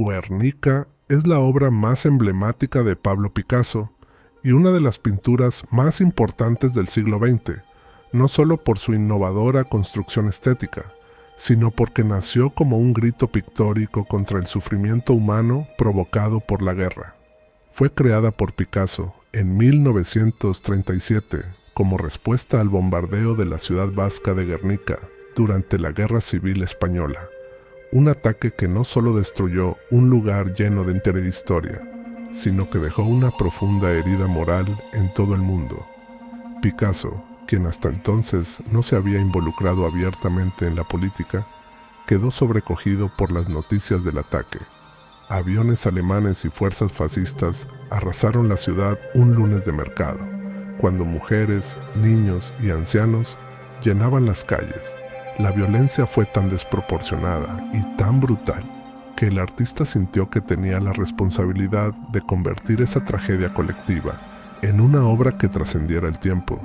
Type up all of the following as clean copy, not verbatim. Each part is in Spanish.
Guernica es la obra más emblemática de Pablo Picasso y una de las pinturas más importantes del siglo XX, no solo por su innovadora construcción estética, sino porque nació como un grito pictórico contra el sufrimiento humano provocado por la guerra. Fue creada por Picasso en 1937 como respuesta al bombardeo de la ciudad vasca de Guernica durante la Guerra Civil Española. Un ataque que no solo destruyó un lugar lleno de interhistoria, sino que dejó una profunda herida moral en todo el mundo. Picasso, quien hasta entonces no se había involucrado abiertamente en la política, quedó sobrecogido por las noticias del ataque. Aviones alemanes y fuerzas fascistas arrasaron la ciudad un lunes de mercado, cuando mujeres, niños y ancianos llenaban las calles. La violencia fue tan desproporcionada y tan brutal que el artista sintió que tenía la responsabilidad de convertir esa tragedia colectiva en una obra que trascendiera el tiempo,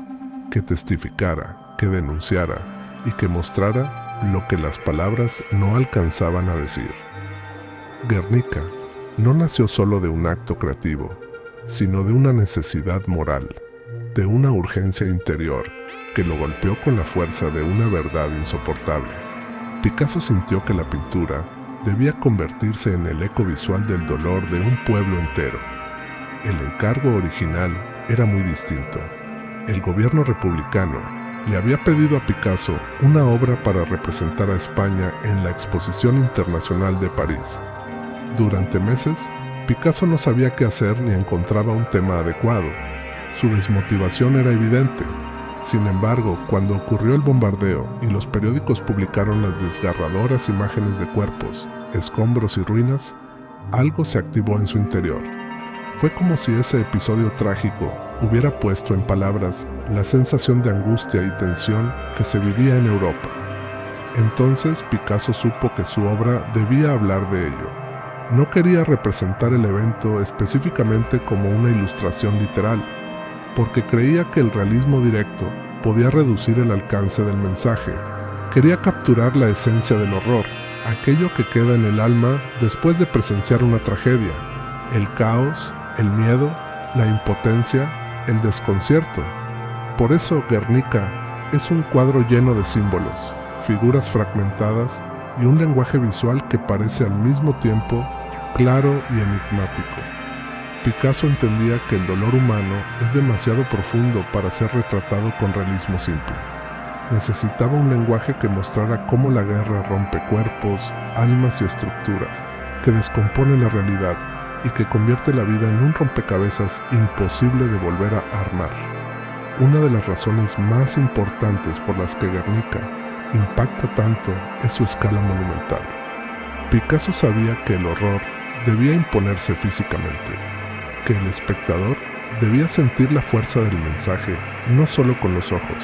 que testificara, que denunciara y que mostrara lo que las palabras no alcanzaban a decir. Guernica no nació solo de un acto creativo, sino de una necesidad moral, de una urgencia interior que lo golpeó con la fuerza de una verdad insoportable. Picasso sintió que la pintura debía convertirse en el eco visual del dolor de un pueblo entero. El encargo original era muy distinto. El gobierno republicano le había pedido a Picasso una obra para representar a España en la Exposición Internacional de París. Durante meses, Picasso no sabía qué hacer ni encontraba un tema adecuado. Su desmotivación era evidente. Sin embargo, cuando ocurrió el bombardeo y los periódicos publicaron las desgarradoras imágenes de cuerpos, escombros y ruinas, algo se activó en su interior. Fue como si ese episodio trágico hubiera puesto en palabras la sensación de angustia y tensión que se vivía en Europa. Entonces Picasso supo que su obra debía hablar de ello. No quería representar el evento específicamente como una ilustración literal, porque creía que el realismo directo podía reducir el alcance del mensaje. Quería capturar la esencia del horror, aquello que queda en el alma después de presenciar una tragedia, el caos, el miedo, la impotencia, el desconcierto. Por eso Guernica es un cuadro lleno de símbolos, figuras fragmentadas y un lenguaje visual que parece al mismo tiempo claro y enigmático. Picasso entendía que el dolor humano es demasiado profundo para ser retratado con realismo simple. Necesitaba un lenguaje que mostrara cómo la guerra rompe cuerpos, almas y estructuras, que descompone la realidad y que convierte la vida en un rompecabezas imposible de volver a armar. Una de las razones más importantes por las que Guernica impacta tanto es su escala monumental. Picasso sabía que el horror debía imponerse físicamente, que el espectador debía sentir la fuerza del mensaje no solo con los ojos,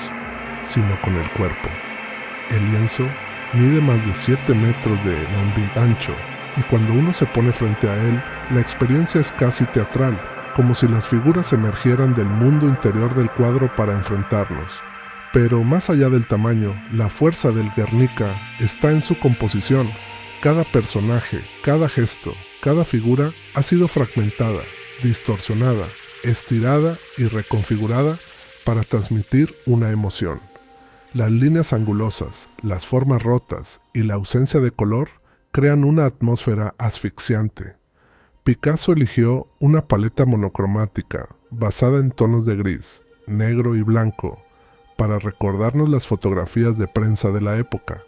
sino con el cuerpo. El lienzo mide más de 7 metros de ancho y cuando uno se pone frente a él, la experiencia es casi teatral, como si las figuras emergieran del mundo interior del cuadro para enfrentarnos. Pero más allá del tamaño, la fuerza del Guernica está en su composición. Cada personaje, cada gesto, cada figura ha sido fragmentada, distorsionada, estirada y reconfigurada para transmitir una emoción. Las líneas angulosas, las formas rotas y la ausencia de color crean una atmósfera asfixiante. Picasso eligió una paleta monocromática basada en tonos de gris, negro y blanco para recordarnos las fotografías de prensa de la época,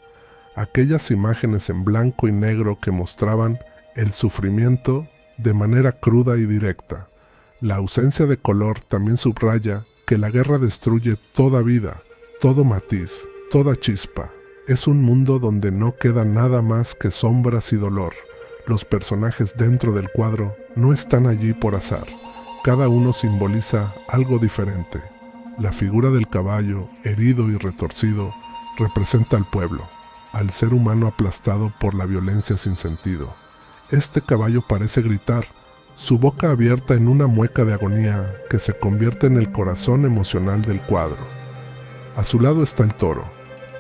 aquellas imágenes en blanco y negro que mostraban el sufrimiento de manera cruda y directa. La ausencia de color también subraya que la guerra destruye toda vida, todo matiz, toda chispa. Es un mundo donde no queda nada más que sombras y dolor. Los personajes dentro del cuadro no están allí por azar. Cada uno simboliza algo diferente. La figura del caballo, herido y retorcido, representa al pueblo, al ser humano aplastado por la violencia sin sentido. Este caballo parece gritar, su boca abierta en una mueca de agonía que se convierte en el corazón emocional del cuadro. A su lado está el toro,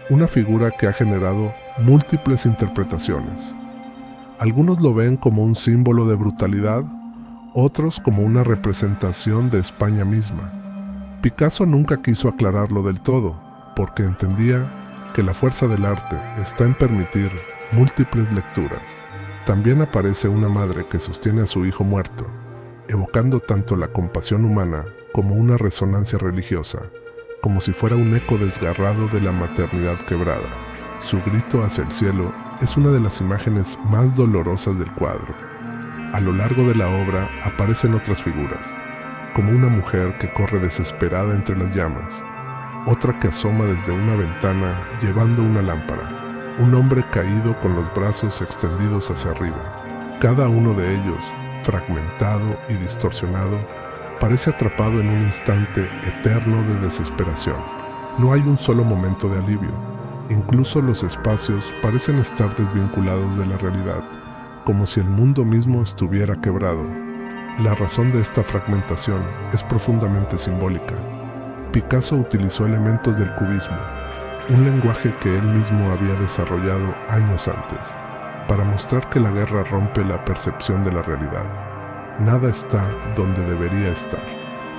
una figura que ha generado múltiples interpretaciones. Algunos lo ven como un símbolo de brutalidad, otros como una representación de España misma. Picasso nunca quiso aclararlo del todo, porque entendía que la fuerza del arte está en permitir múltiples lecturas. También aparece una madre que sostiene a su hijo muerto, evocando tanto la compasión humana como una resonancia religiosa, como si fuera un eco desgarrado de la maternidad quebrada. Su grito hacia el cielo es una de las imágenes más dolorosas del cuadro. A lo largo de la obra aparecen otras figuras, como una mujer que corre desesperada entre las llamas, otra que asoma desde una ventana llevando una lámpara, un hombre caído con los brazos extendidos hacia arriba. Cada uno de ellos, fragmentado y distorsionado, parece atrapado en un instante eterno de desesperación. No hay un solo momento de alivio. Incluso los espacios parecen estar desvinculados de la realidad, como si el mundo mismo estuviera quebrado. La razón de esta fragmentación es profundamente simbólica. Picasso utilizó elementos del cubismo, un lenguaje que él mismo había desarrollado años antes, para mostrar que la guerra rompe la percepción de la realidad. Nada está donde debería estar.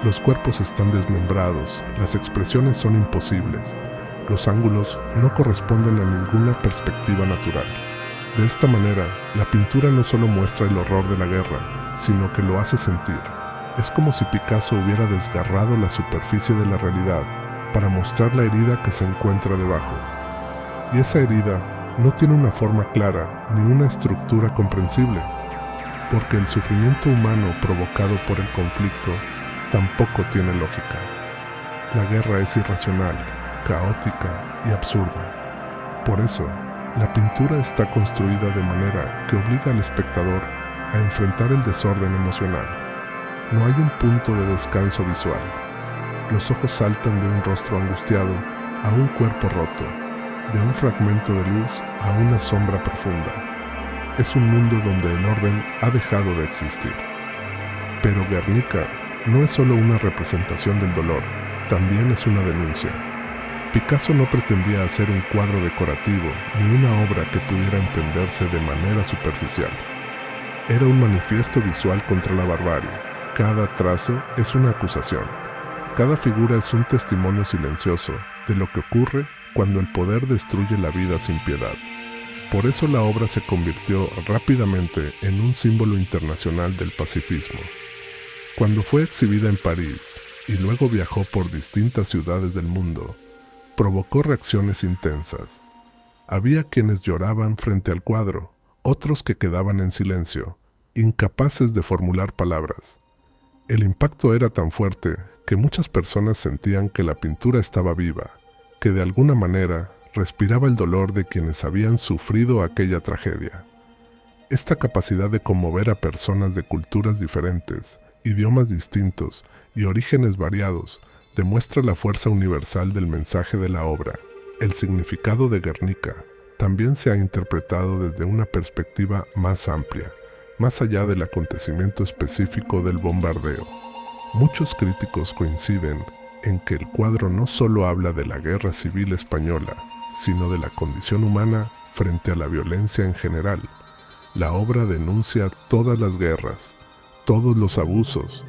Los cuerpos están desmembrados, las expresiones son imposibles, los ángulos no corresponden a ninguna perspectiva natural. De esta manera, la pintura no solo muestra el horror de la guerra, sino que lo hace sentir. Es como si Picasso hubiera desgarrado la superficie de la realidad para mostrar la herida que se encuentra debajo. Y esa herida no tiene una forma clara ni una estructura comprensible, porque el sufrimiento humano provocado por el conflicto tampoco tiene lógica. La guerra es irracional, caótica y absurda. Por eso, la pintura está construida de manera que obliga al espectador a enfrentar el desorden emocional. No hay un punto de descanso visual. Los ojos saltan de un rostro angustiado a un cuerpo roto, de un fragmento de luz a una sombra profunda. Es un mundo donde el orden ha dejado de existir. Pero Guernica no es solo una representación del dolor, también es una denuncia. Picasso no pretendía hacer un cuadro decorativo ni una obra que pudiera entenderse de manera superficial. Era un manifiesto visual contra la barbarie. Cada trazo es una acusación. Cada figura es un testimonio silencioso de lo que ocurre cuando el poder destruye la vida sin piedad. Por eso la obra se convirtió rápidamente en un símbolo internacional del pacifismo. Cuando fue exhibida en París y luego viajó por distintas ciudades del mundo, provocó reacciones intensas. Había quienes lloraban frente al cuadro, otros que quedaban en silencio, incapaces de formular palabras. El impacto era tan fuerte que muchas personas sentían que la pintura estaba viva, que de alguna manera respiraba el dolor de quienes habían sufrido aquella tragedia. Esta capacidad de conmover a personas de culturas diferentes, idiomas distintos y orígenes variados demuestra la fuerza universal del mensaje de la obra. El significado de Guernica también se ha interpretado desde una perspectiva más amplia, más allá del acontecimiento específico del bombardeo. Muchos críticos coinciden en que el cuadro no solo habla de la guerra civil española, sino de la condición humana frente a la violencia en general. La obra denuncia todas las guerras, todos los abusos,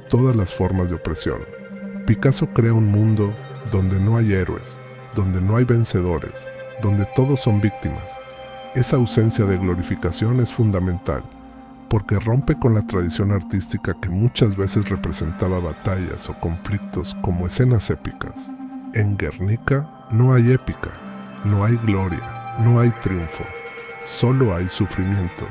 todas las formas de opresión. Picasso crea un mundo donde no hay héroes, donde no hay vencedores, donde todos son víctimas. Esa ausencia de glorificación es fundamental, porque rompe con la tradición artística que muchas veces representaba batallas o conflictos como escenas épicas. En Guernica no hay épica, no hay gloria, no hay triunfo, solo hay sufrimiento.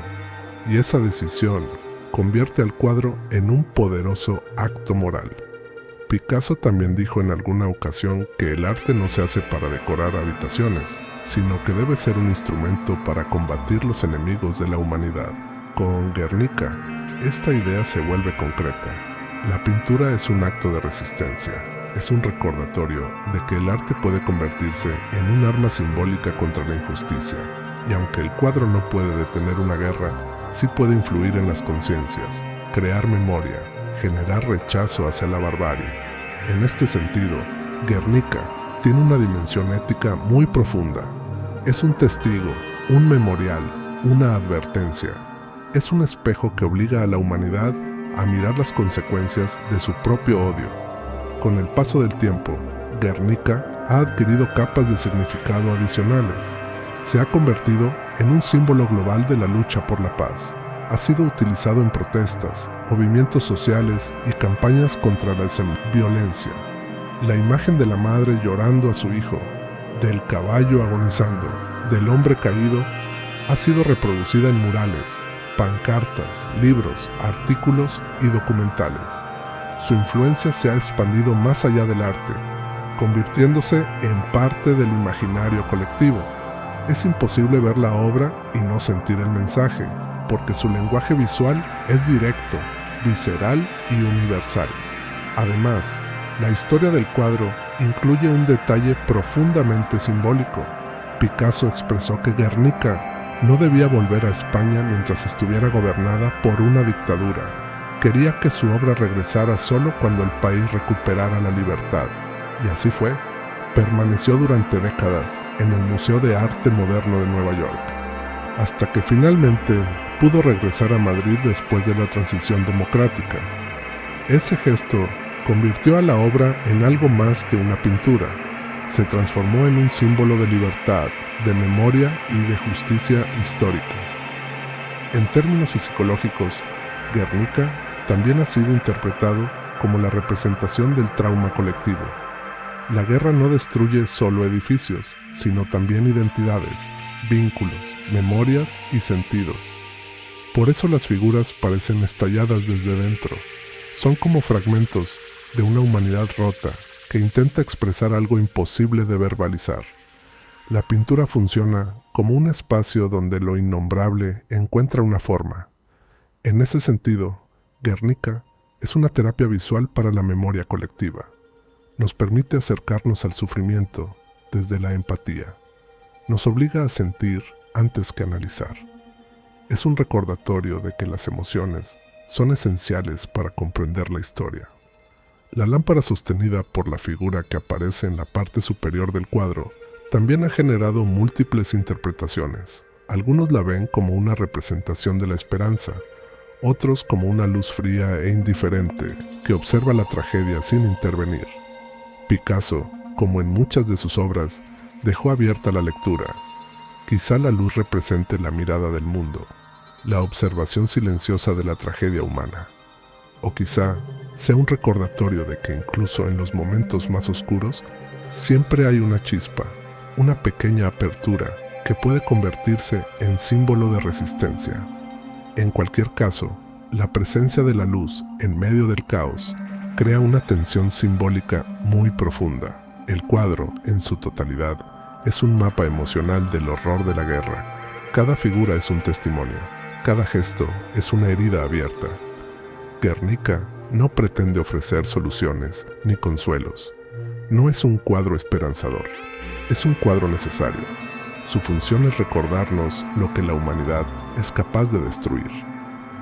Y esa decisión convierte al cuadro en un poderoso acto moral. Picasso también dijo en alguna ocasión que el arte no se hace para decorar habitaciones, sino que debe ser un instrumento para combatir los enemigos de la humanidad. Con Guernica, esta idea se vuelve concreta. La pintura es un acto de resistencia, es un recordatorio de que el arte puede convertirse en un arma simbólica contra la injusticia, y aunque el cuadro no puede detener una guerra, sí puede influir en las conciencias, crear memoria, generar rechazo hacia la barbarie. En este sentido, Guernica tiene una dimensión ética muy profunda. Es un testigo, un memorial, una advertencia. Es un espejo que obliga a la humanidad a mirar las consecuencias de su propio odio. Con el paso del tiempo, Guernica ha adquirido capas de significado adicionales. Se ha convertido en un símbolo global de la lucha por la paz. Ha sido utilizado en protestas, movimientos sociales y campañas contra la violencia. La imagen de la madre llorando a su hijo, del caballo agonizando, del hombre caído, ha sido reproducida en murales, pancartas, libros, artículos y documentales. Su influencia se ha expandido más allá del arte, convirtiéndose en parte del imaginario colectivo. Es imposible ver la obra y no sentir el mensaje, porque su lenguaje visual es directo, visceral y universal. Además, la historia del cuadro incluye un detalle profundamente simbólico. Picasso expresó que Guernica no debía volver a España mientras estuviera gobernada por una dictadura. Quería que su obra regresara solo cuando el país recuperara la libertad. Y así fue. Permaneció durante décadas en el Museo de Arte Moderno de Nueva York, hasta que finalmente pudo regresar a Madrid después de la transición democrática. Ese gesto convirtió a la obra en algo más que una pintura. Se transformó en un símbolo de libertad, de memoria y de justicia histórica. En términos psicológicos, Guernica también ha sido interpretado como la representación del trauma colectivo. La guerra no destruye solo edificios, sino también identidades, vínculos, memorias y sentidos. Por eso las figuras parecen estalladas desde dentro. Son como fragmentos de una humanidad rota que intenta expresar algo imposible de verbalizar. La pintura funciona como un espacio donde lo innombrable encuentra una forma. En ese sentido, Guernica es una terapia visual para la memoria colectiva. Nos permite acercarnos al sufrimiento desde la empatía. Nos obliga a sentir antes que analizar. Es un recordatorio de que las emociones son esenciales para comprender la historia. La lámpara sostenida por la figura que aparece en la parte superior del cuadro también ha generado múltiples interpretaciones. Algunos la ven como una representación de la esperanza, otros como una luz fría e indiferente que observa la tragedia sin intervenir. Picasso, como en muchas de sus obras, dejó abierta la lectura. Quizá la luz represente la mirada del mundo, la observación silenciosa de la tragedia humana. O quizá sea un recordatorio de que incluso en los momentos más oscuros, siempre hay una chispa, una pequeña apertura que puede convertirse en símbolo de resistencia. En cualquier caso, la presencia de la luz en medio del caos crea una tensión simbólica muy profunda. El cuadro, en su totalidad, es un mapa emocional del horror de la guerra. Cada figura es un testimonio, cada gesto es una herida abierta. Guernica no pretende ofrecer soluciones ni consuelos. No es un cuadro esperanzador, es un cuadro necesario. Su función es recordarnos lo que la humanidad es capaz de destruir.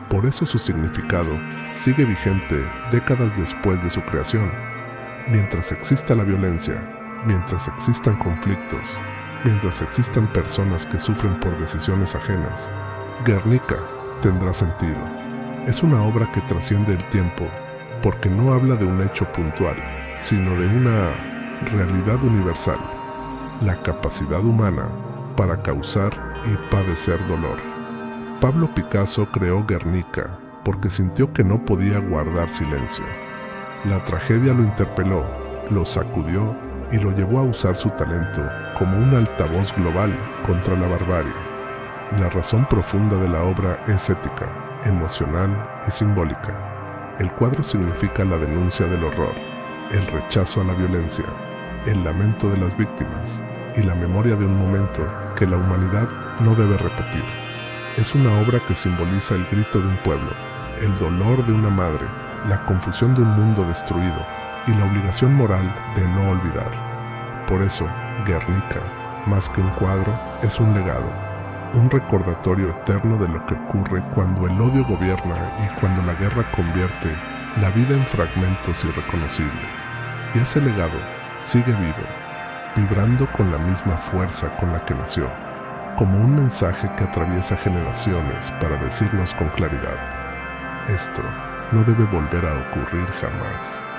Por eso su significado sigue vigente décadas después de su creación. Mientras exista la violencia, mientras existan conflictos, mientras existan personas que sufren por decisiones ajenas, Guernica tendrá sentido. Es una obra que trasciende el tiempo porque no habla de un hecho puntual, sino de una realidad universal, la capacidad humana para causar y padecer dolor. Pablo Picasso creó Guernica porque sintió que no podía guardar silencio. La tragedia lo interpeló, lo sacudió y lo llevó a usar su talento como un altavoz global contra la barbarie. La razón profunda de la obra es ética, emocional y simbólica. El cuadro significa la denuncia del horror, el rechazo a la violencia, el lamento de las víctimas y la memoria de un momento que la humanidad no debe repetir. Es una obra que simboliza el grito de un pueblo, el dolor de una madre, la confusión de un mundo destruido y la obligación moral de no olvidar. Por eso, Guernica, más que un cuadro, es un legado, un recordatorio eterno de lo que ocurre cuando el odio gobierna y cuando la guerra convierte la vida en fragmentos irreconocibles. Y ese legado sigue vivo, vibrando con la misma fuerza con la que nació. como un mensaje que atraviesa generaciones para decirnos con claridad: esto no debe volver a ocurrir jamás.